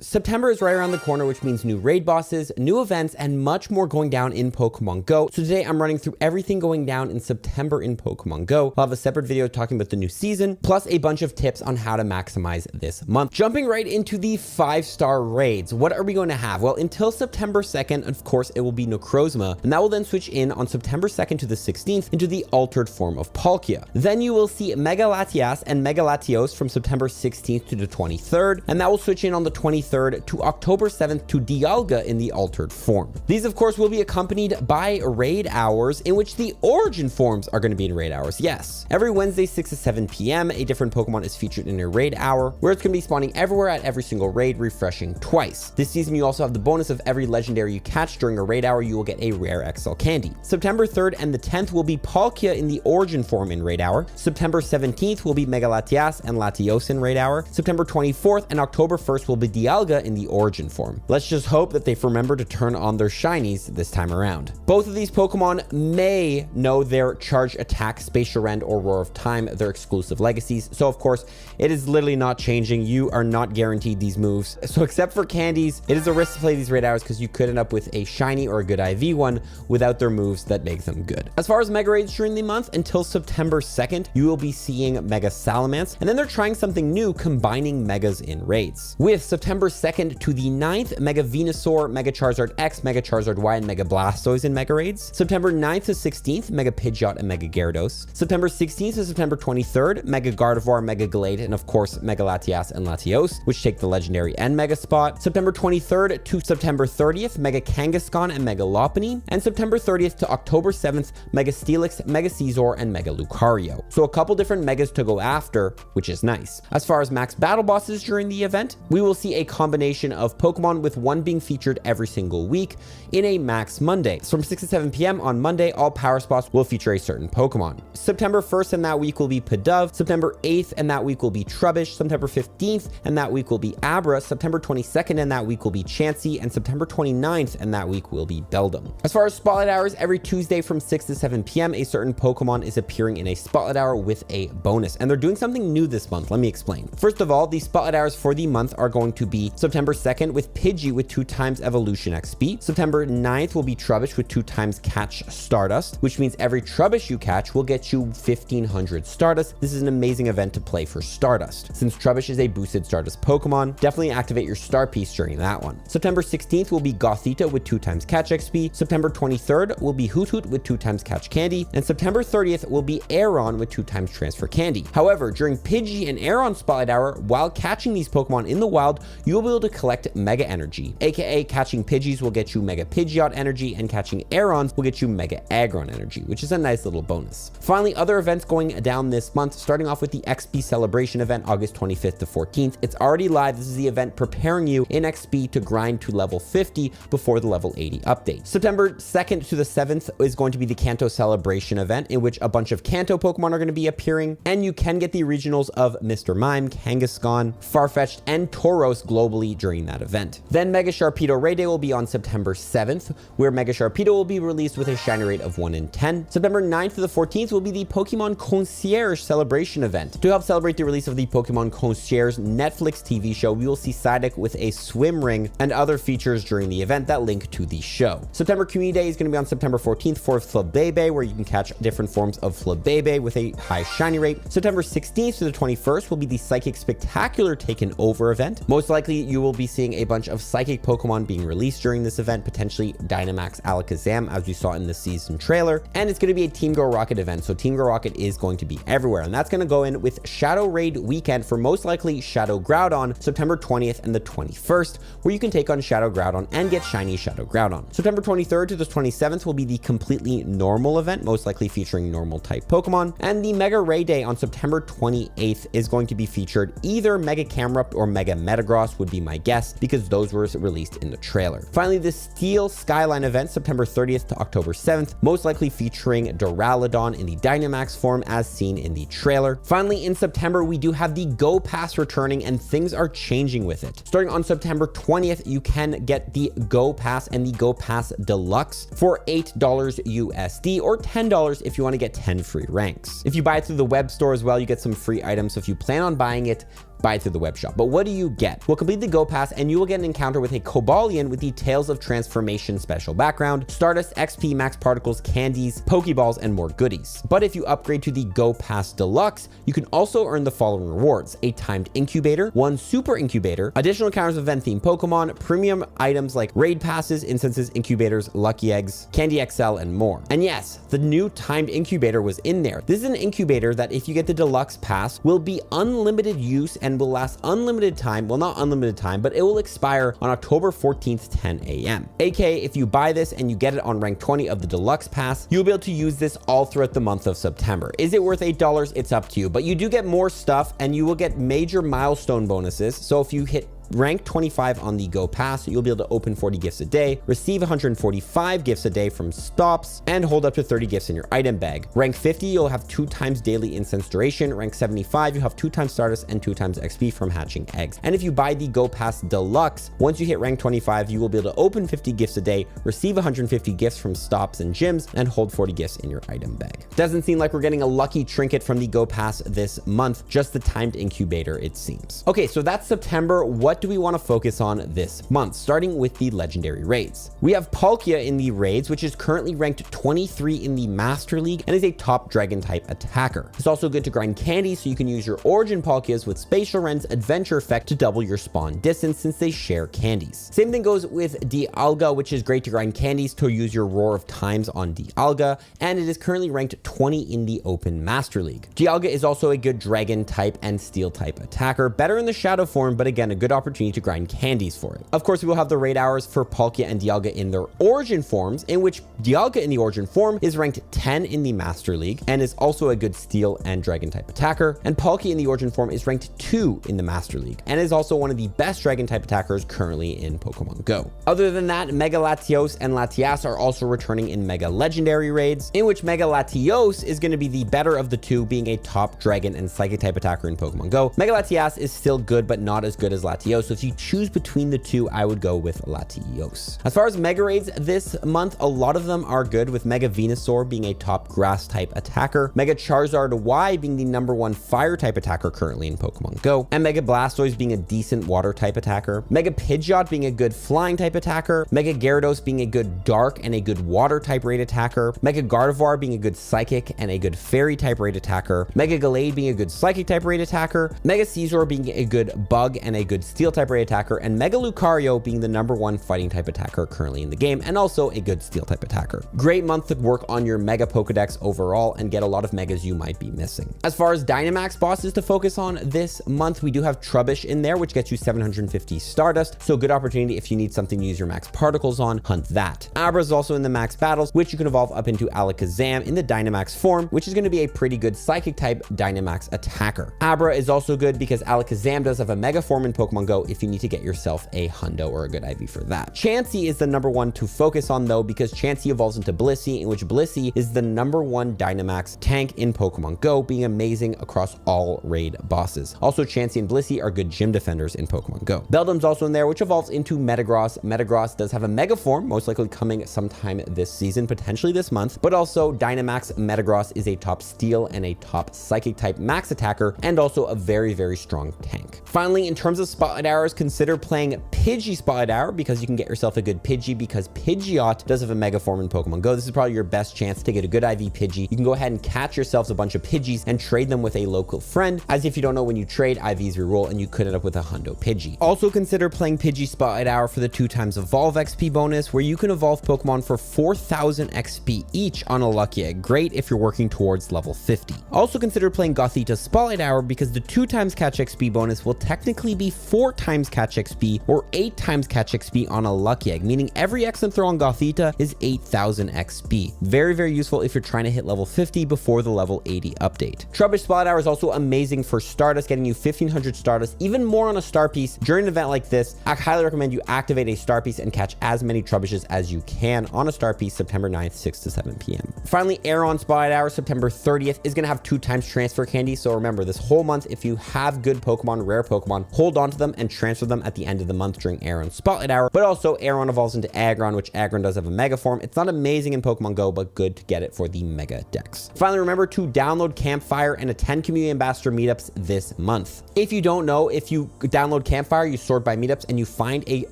September is right around the corner, which means new raid bosses, new events, and much more going down in Pokemon Go. So today I'm running through everything going down in September in Pokemon Go. I'll have a separate video talking about the new season, plus a bunch of tips on how to maximize this month. Jumping right into the 5-star raids. What are we going to have? Well, until September 2nd, of course, it will be Necrozma, and that will then switch in on September 2nd to the 16th into the altered form of Palkia. Then you will see Mega Latias and Mega Latios from September 16th to the 23rd, and that will switch in on the 23rd to October 7th to Dialga in the altered form. These, of course, will be accompanied by raid hours in which the origin forms are going to be in raid hours. Yes, every Wednesday, 6 to 7 p.m., a different Pokemon is featured in a raid hour, where it's going to be spawning everywhere at every single raid, refreshing twice. This season, you also have the bonus of every legendary you catch during a raid hour, you will get a rare XL candy. September 3rd and the 10th will be Palkia in the origin form in raid hour. September 17th will be Mega Latias and Latios in raid hour. September 24th and October 1st will be Dialga in the origin form. Let's just hope that they've remembered to turn on their shinies this time around. Both of these Pokemon may know their Charge Attack, Spatial Rend, or Roar of Time, their exclusive legacies. So of course, it is literally not changing. You are not guaranteed these moves. So except for candies, it is a risk to play these raid hours because you could end up with a shiny or a good IV one without their moves that make them good. As far as Mega Raids during the month, until September 2nd, you will be seeing Mega Salamence, and then they're trying something new, combining Megas in raids. With September 2nd to the 9th, Mega Venusaur, Mega Charizard X, Mega Charizard Y, and Mega Blastoise in Mega Raids. September 9th to 16th, Mega Pidgeot and Mega Gyarados. September 16th to September 23rd, Mega Gardevoir, Mega Glade, and of course, Mega Latias and Latios, which take the Legendary and Mega spot. September 23rd to September 30th, Mega Kangaskhan and Mega Lopunny. And September 30th to October 7th, Mega Steelix, Mega Scizor, and Mega Lucario. So a couple different Megas to go after, which is nice. As far as max battle bosses during the event, we will see a combination of Pokemon, with one being featured every single week in a Max Monday. So from 6 to 7 p.m. on Monday, all power spots will feature a certain Pokemon. September 1st and that week will be Pidove. September 8th and that week will be Trubbish. September 15th and that week will be Abra. September 22nd and that week will be Chansey. And September 29th and that week will be Beldum. As far as Spotlight Hours, every Tuesday from 6 to 7 p.m., a certain Pokemon is appearing in a Spotlight Hour with a bonus. And they're doing something new this month. Let me explain. First of all, the Spotlight Hours for the month are going to be September 2nd with Pidgey with 2x Evolution XP. September 9th will be Trubbish with 2x Catch Stardust, which means every Trubbish you catch will get you 1500 Stardust. This is an amazing event to play for Stardust. Since Trubbish is a boosted Stardust Pokemon, definitely activate your Star Piece during that one. September 16th will be Gothita with 2x Catch XP. September 23rd will be Hoot Hoot with 2x Catch Candy. And September 30th will be Aeron with 2x Transfer Candy. However, during Pidgey and Aeron Spotlight Hour, while catching these Pokemon in the wild, you will be able to collect Mega Energy, aka catching Pidgeys will get you Mega Pidgeot Energy, and catching Aerons will get you Mega Aggron Energy, which is a nice little bonus. Finally, other events going down this month, starting off with the XP Celebration event, August 25th to 14th. It's already live. This is the event preparing you in XP to grind to level 50 before the level 80 update. September 2nd to the 7th is going to be the Kanto Celebration event, in which a bunch of Kanto Pokemon are going to be appearing, and you can get the regionals of Mr. Mime, Kangaskhan, Farfetch'd, and Tauros globally during that event. Then Mega Sharpedo Raid Day will be on September 7th, where Mega Sharpedo will be released with a shiny rate of 1 in 10. September 9th to the 14th will be the Pokemon Concierge Celebration event. To help celebrate the release of the Pokemon Concierge Netflix TV show, we will see Psyduck with a swim ring and other features during the event that link to the show. September Community Day is going to be on September 14th for Flabebe, where you can catch different forms of Flabebe with a high shiny rate. September 16th to the 21st will be the Psychic Spectacular Taken Over event. Most likely, you will be seeing a bunch of Psychic Pokemon being released during this event, potentially Dynamax Alakazam, as we saw in the season trailer. And it's going to be a Team Go Rocket event, so Team Go Rocket is going to be everywhere. And that's going to go in with Shadow Raid weekend for most likely Shadow Groudon, September 20th and the 21st, where you can take on Shadow Groudon and get shiny Shadow Groudon. September 23rd to the 27th will be the completely normal event, most likely featuring normal type Pokemon. And the Mega Raid Day on September 28th is going to be featured either Mega Camerupt or Mega Metagross would be my guess, because those were released in the trailer. Finally, the Steel Skyline event, September 30th to October 7th, most likely featuring Duraludon in the Dynamax form as seen in the trailer. Finally, in September, we do have the Go Pass returning, and things are changing with it. Starting on September 20th, you can get the Go Pass and the Go Pass Deluxe for $8 USD or $10 if you want to get 10 free ranks. If you buy it through the web store as well, you get some free items. So if you plan on buying it, buy it through the web shop. But what do you get? Well, complete the Go Pass and you will get an encounter with a Cobalion with the Tales of Transformation special background, Stardust, XP, Max Particles, candies, Pokeballs, and more goodies. But if you upgrade to the Go Pass Deluxe, you can also earn the following rewards: a timed incubator, 1 super incubator, additional encounters of event-themed Pokemon, premium items like raid passes, instances, incubators, lucky eggs, Candy XL, and more. And yes, the new timed incubator was in there. This is an incubator that if you get the Deluxe Pass will be unlimited use and will last unlimited time. Well, not unlimited time, but it will expire on October 14th, 10 a.m. AKA, if you buy this and you get it on rank 20 of the Deluxe Pass, you'll be able to use this all throughout the month of September. Is it worth $8? It's up to you, but you do get more stuff and you will get major milestone bonuses. So if you hit rank 25 on the Go Pass, you'll be able to open 40 gifts a day, receive 145 gifts a day from stops, and hold up to 30 gifts in your item bag. Rank 50, you'll have 2 times daily incense duration. Rank 75, you have 2 times Stardust and 2 times XP from hatching eggs. And if you buy the Go Pass Deluxe, once you hit rank 25, you will be able to open 50 gifts a day, receive 150 gifts from stops and gyms, and hold 40 gifts in your item bag. Doesn't seem like we're getting a lucky trinket from the Go Pass this month, just the timed incubator, it seems. Okay, so that's September. What do we want to focus on this month? Starting with the legendary raids. We have Palkia in the raids, which is currently ranked 23 in the Master League and is a top dragon type attacker. It's also good to grind candy, so you can use your origin Palkias with Spatial Ren's adventure effect to double your spawn distance since they share candies. Same thing goes with Dialga, which is great to grind candies to use your Roar of Times on Dialga, and it is currently ranked 20 in the Open Master League. Dialga is also a good dragon type and steel type attacker, better in the shadow form, but again, a good opportunity to grind candies for it. Of course, we will have the raid hours for Palkia and Dialga in their origin forms, in which Dialga in the origin form is ranked 10 in the Master League and is also a good steel and dragon type attacker, and Palkia in the origin form is ranked 2 in the Master League and is also one of the best dragon type attackers currently in Pokemon Go. Other than that, Mega Latios and Latias are also returning in Mega Legendary raids, in which Mega Latios is going to be the better of the two, being a top dragon and psychic type attacker in Pokemon Go. Mega Latias is still good, but not as good as Latios, so if you choose between the two, I would go with Latios. As far as Mega Raids this month, a lot of them are good, with Mega Venusaur being a top grass type attacker, Mega Charizard Y being the #1 fire type attacker currently in Pokemon Go, and Mega Blastoise being a decent water type attacker, Mega Pidgeot being a good flying type attacker, Mega Gyarados being a good dark and a good water type raid attacker, Mega Gardevoir being a good psychic and a good fairy type raid attacker, Mega Gallade being a good psychic type raid attacker, Mega Caesar being a good bug and a good steel type raid attacker, and Mega Lucario being the #1 fighting type attacker currently in the game and also a good steel type attacker. Great month to work on your Mega Pokedex overall and get a lot of Megas you might be missing. As far as Dynamax bosses to focus on this month, we do have Trubbish in there, which gets you 750 Stardust, so good opportunity if you need something to use your Max Particles on, hunt that. Abra is also in the Max Battles, which you can evolve up into Alakazam in the Dynamax form, which is going to be a pretty good psychic type Dynamax attacker. Abra is also good because Alakazam does have a Mega form in Pokemon Go if you need to get yourself a hundo or a good IV for that. Chansey is the #1 to focus on though, because Chansey evolves into Blissey, in which Blissey is the #1 Dynamax tank in Pokemon Go, being amazing across all raid bosses. Also, Chansey and Blissey are good gym defenders in Pokemon Go. Beldum's also in there, which evolves into Metagross. Metagross does have a Mega form, most likely coming sometime this season, potentially this month, but also Dynamax Metagross is a top steel and a top psychic type max attacker, and also a very, very strong tank. Finally, in terms of Spotlight Hours, consider playing Pidgey Spotlight Hour because you can get yourself a good Pidgey, because Pidgeot does have a Mega form in Pokemon Go. This is probably your best chance to get a good IV Pidgey. You can go ahead and catch yourselves a bunch of Pidgeys and trade them with a local friend, as if you don't know, when you trade, IVs reroll and you could end up with a hundo Pidgey. Also consider playing Pidgey Spotlight Hour for the 2 times Evolve XP bonus, where you can evolve Pokemon for 4,000 XP each on a Lucky Egg. Great if you're working towards level 50. Also consider playing Gothita Spotlight Hour because the 2 times catch XP bonus will technically be 4 times catch XP or 8 times catch XP on a Lucky Egg, meaning every Excellent Throw on Gothita is 8,000 XP. Very, very useful if you're trying to hit level 50 before the level 80 update. Trubbish Spotlight Hour is also amazing for Stardust, getting you 1,500 Stardust, even more on a Star Piece. During an event like this, I highly recommend you activate a Star Piece and catch as many Trubbishes as you can on a Star Piece September 9th, 6 to 7 p.m. Finally, Aeron Spotlight Hour September 30th is going to have 2 times transfer candy, so remember, this whole month, if you have good Pokemon, rare Pokemon, hold on to them and transfer them at the end of the month during Aeron Spotlight Hour, but also Aeron evolves into Aggron, which Aggron does have a Mega form. It's not amazing in Pokemon Go, but good to get it for the Mega Dex. Finally, remember to download Campfire and attend Community Ambassador Meetups this month. If you don't know, if you download Campfire, you sort by meetups, and you find a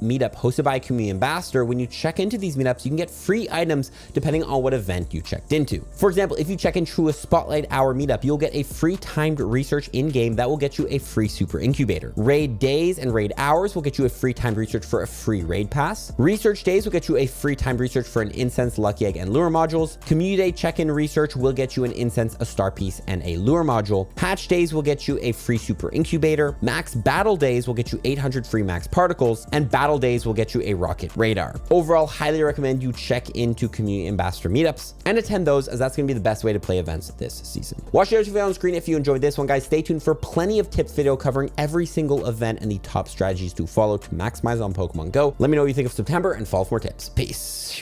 meetup hosted by a Community Ambassador, when you check into these meetups, you can get free items depending on what event you checked into. For example, if you check into a Spotlight Hour meetup, you'll get a free timed research in-game that will get you a free Super Incubator. Raid days and raid hours will get you a free timed research for a free raid pass. Research days will get you a free timed research for an incense, lucky egg, and lure modules. Community day check-in research will get you an incense, a star piece, and a lure module. Hatch days will get you a free Super Incubator. Max battle days will get you 800 free max particles, and battle days will get you a rocket radar. Overall, highly recommend you check into Community Ambassador Meetups and attend those, as that's going to be the best way to play events this season. Watch the other video on screen if you enjoyed this one, guys. Stay tuned for plenty of tips video covering every single event and the top strategies to follow to maximize on Pokemon Go. Let me know what you think of September and follow for more tips. Peace.